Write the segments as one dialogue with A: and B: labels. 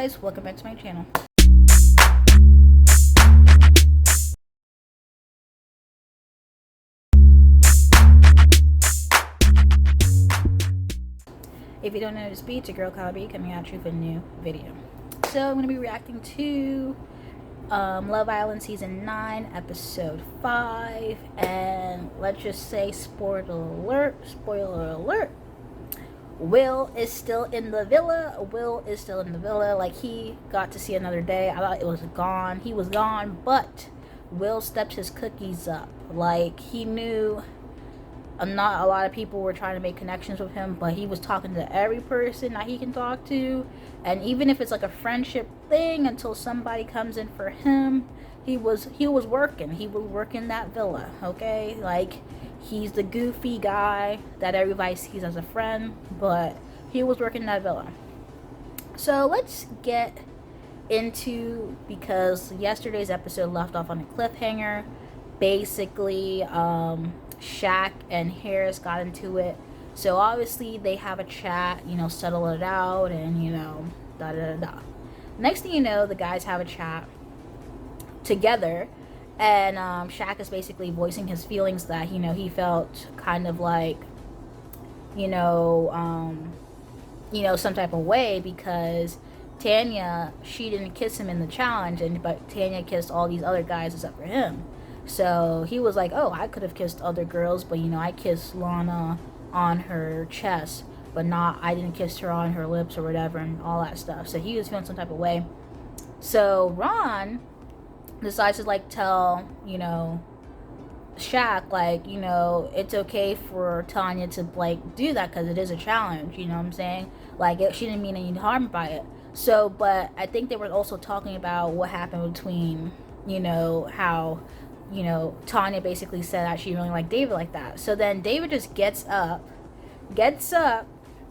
A: guys, welcome back to my channel. If you don't know this beat, it's your girl KylerB coming at you with a new video. So I'm going to be reacting to Love Island Season 9, Episode 5. And let's just say, spoiler alert, Will is still in the villa. Like, he got to see another day. I thought it was gone. He was gone, but Will stepped his cookies up. Like, he knew not a lot of people were trying to make connections with him, but he was talking to every person that he can talk to. And even if it's like a friendship thing, until somebody comes in for him, he was working that villa. Okay, like, he's the goofy guy that everybody sees as a friend, but he was working that villa. So let's get into, because yesterday's episode left off on a cliffhanger. Basically, Shaq and Harris got into it. So obviously they have a chat, settle it out, and da. Next thing you know, the guys have a chat together, and Shaq is basically voicing his feelings that he felt kind of like some type of way, because Tanya, she didn't kiss him in the challenge, but Tanya kissed all these other guys except for him. So he was like, oh, I could have kissed other girls, but I kissed Lana on her chest, but I didn't kiss her on her lips or whatever, and all that stuff. So he was feeling some type of way. So Ron decides to tell Shaq, it's okay for Tanya to do that, because it is a challenge, you know what I'm saying? She didn't mean any harm by it. So, but I think they were also talking about what happened between, how Tanya basically said that she really liked David like that. So then David just gets up,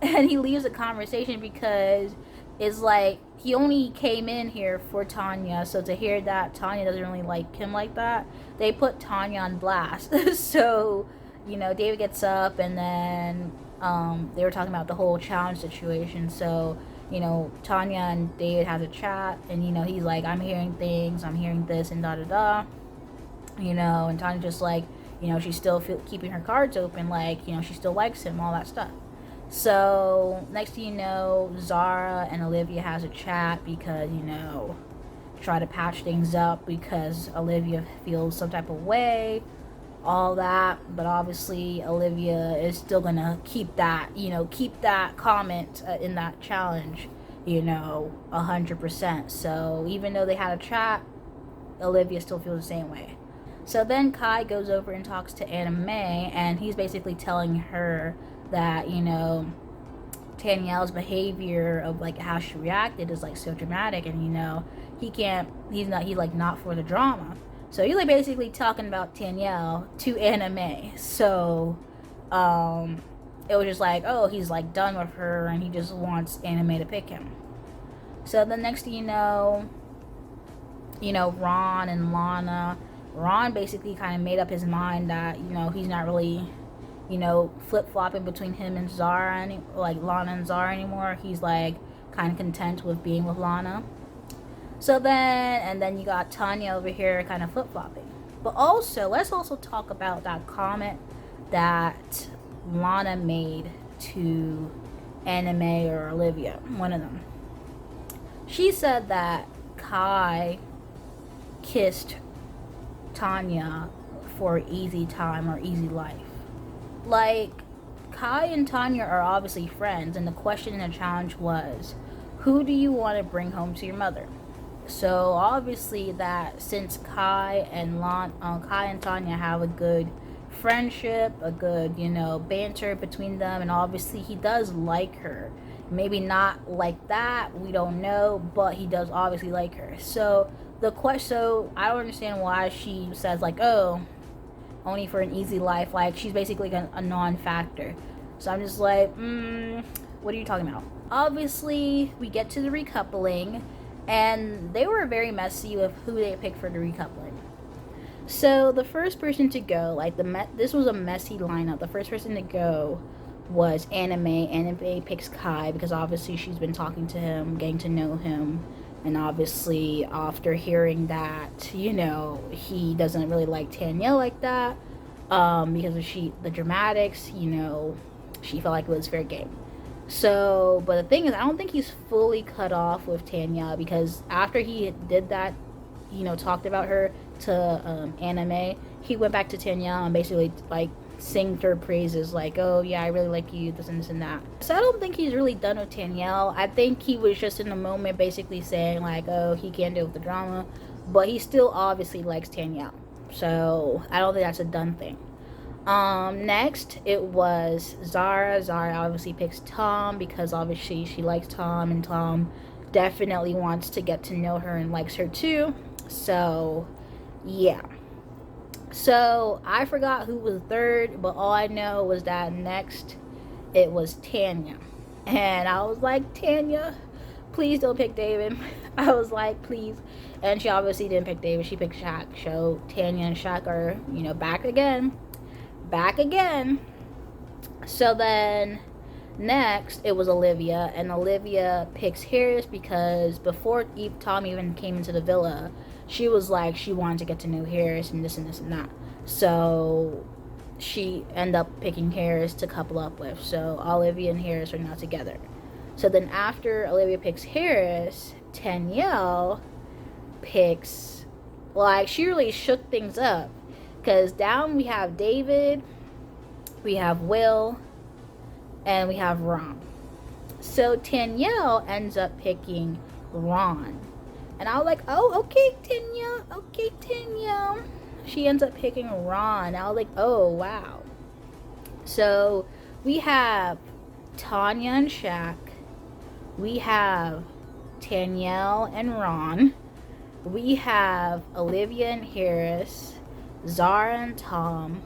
A: and he leaves the conversation, because it's like he only came in here for Tanya. So to hear that Tanya doesn't really like him like that, they put Tanya on blast. So, David gets up, and then they were talking about the whole challenge situation. So, Tanya and David have a chat, and he's like, I'm hearing things, I'm hearing this, and da. And Tanya just she's still keeping her cards open, she still likes him, all that stuff. So next thing you know, Zara and Olivia has a chat, because try to patch things up, because Olivia feels some type of way, all that. But obviously Olivia is still gonna keep that comment in that challenge 100%. So even though they had a chat, Olivia still feels the same way. So then Kai goes over and talks to Anna Mae, and he's basically telling her that, Danielle's behavior of how she reacted is so dramatic, and he's not for the drama. So he's basically talking about Danielle to Anna Mae. So it was just oh, he's done with her, and he just wants Anna Mae to pick him. So the next thing Ron and Lana. Ron basically kind of made up his mind that he's not really flip-flopping between him and Zara, Lana and Zara anymore. He's kind of content with being with Lana. So then you got Tanya over here kind of flip-flopping. But also, let's also talk about that comment that Lana made to Anna Mae or Olivia, one of them. She said that Kai kissed Tanya for easy time or easy life. Kai and Tanya are obviously friends, and the question in the challenge was, who do you want to bring home to your mother? So obviously that since Kai and Tanya have a good friendship, a good banter between them, and obviously he does like her. Maybe not like that, we don't know, but he does obviously like her. So I don't understand why she says oh, only for an easy life. She's basically a non-factor. So I'm just what are you talking about? Obviously, we get to the recoupling, and they were very messy with who they picked for the recoupling. So the first person to go, this was a messy lineup. The first person to go was Anime. Anime picks Kai because obviously she's been talking to him, getting to know him, and obviously after hearing that, you know, he doesn't really like Tanya like that, because of the dramatics, you know, she felt like it was fair game. So, but the thing is, I don't think he's fully cut off with Tanya, because after he did that, you know, talked about her to Anime, he went back to Tanya and basically like sing her praises, like, oh yeah, I really like you, this and this and that. So I don't think he's really done with Danielle. I think he was just in the moment basically saying like, oh, he can't deal with the drama, but he still obviously likes Danielle. So I don't think that's a done thing. Next it was Zara. Zara obviously picks Tom because obviously she likes Tom, and Tom definitely wants to get to know her and likes her too. So yeah. So I forgot who was third, but all I know was that next it was Tanya. And I was like, Tanya, please don't pick David. I was like, please. And she obviously didn't pick David. She picked Shaq. So Tanya and Shaq are, you know, back again. So then next it was Olivia, and Olivia picks Harris because before Tom even came into the villa, she was like she wanted to get to know Harris and this and this and that. So she ended up picking Harris to couple up with. So Olivia and Harris are now together. So then after Olivia picks Harris, Danielle picks, like, she really shook things up. Because down we have David, we have Will, and we have Ron. So Danielle ends up picking Ron. And I was like, oh, okay, Tanya. She ends up picking Ron. I was like, oh, wow. So we have Tanya and Shaq. We have Danielle and Ron. We have Olivia and Harris. Zara and Tom.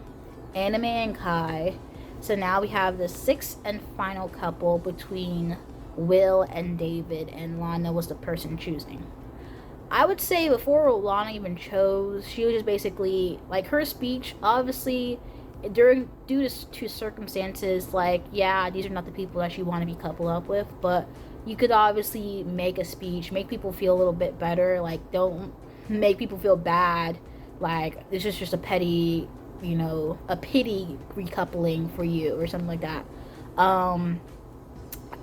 A: Anime and Kai. So now we have the sixth and final couple between Will and David, and Lana was the person choosing. I would say before Lana even chose, she was just basically, like, her speech, obviously, due to circumstances, like, yeah, these are not the people that you want to be coupled up with, but you could obviously make a speech, make people feel a little bit better, like, don't make people feel bad, like, this is just a petty, you know, a pity recoupling for you, or something like that.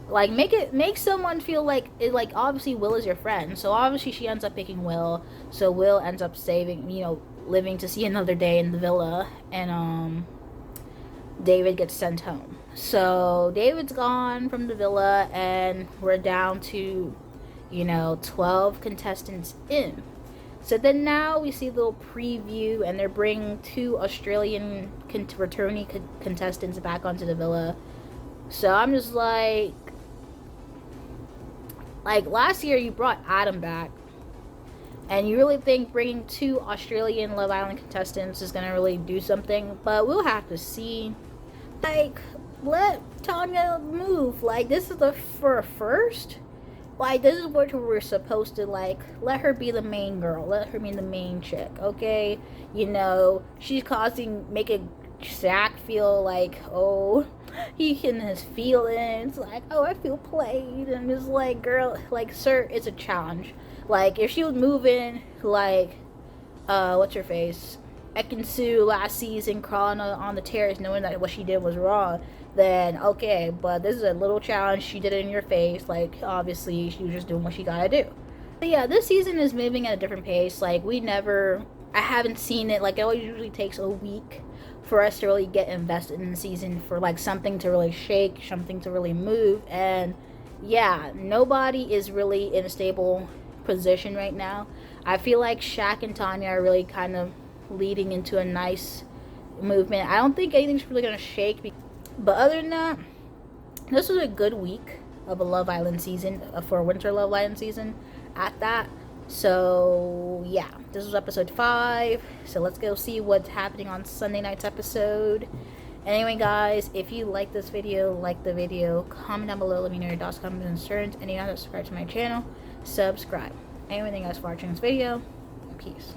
A: Like, make someone feel like it, like, obviously Will is your friend, so obviously she ends up picking Will, so Will ends up saving, you know, living to see another day in the villa, and David gets sent home. So David's gone from the villa, and we're down to, you know, 12 contestants in. So then now we see a little preview, and they're bringing 2 Australian returning contestants back onto the villa. So I'm just like last year you brought Adam back, and you really think bringing 2 Australian Love Island contestants is gonna really do something? But we'll have to see. Like, let Tanya move. Like, this is for a first. Like, this is what we're supposed to, like, let her be the main girl. Let her be the main chick, okay? You know, she's making Shaq feel like, oh, he in his feelings, like, oh, I feel played, and it's like, girl, like, sir, it's a challenge. Like, if she was moving like what's her face, Ekin-Su last season, crawling on the terrace knowing that what she did was wrong, then okay, but this is a little challenge. She did it in your face, like, obviously she was just doing what she gotta do. But yeah, this season is moving at a different pace. Like, I haven't seen it, like, it always usually takes a week for us to really get invested in the season, for like something to really shake, something to really move. And yeah, nobody is really in a stable position right now. I feel like Shaq and Tanya are really kind of leading into a nice movement. I don't think anything's really gonna shake, but other than that, this was a good week of a Love Island season, for a winter Love Island season at that. So yeah, this was episode 5, so let's go see what's happening on Sunday night's episode. Anyway guys, if you like this video, like the video, comment down below, let me know your thoughts, comments, and concerns, and you know how to subscribe to my channel, subscribe. Anyway, thank you guys for watching this video. Peace.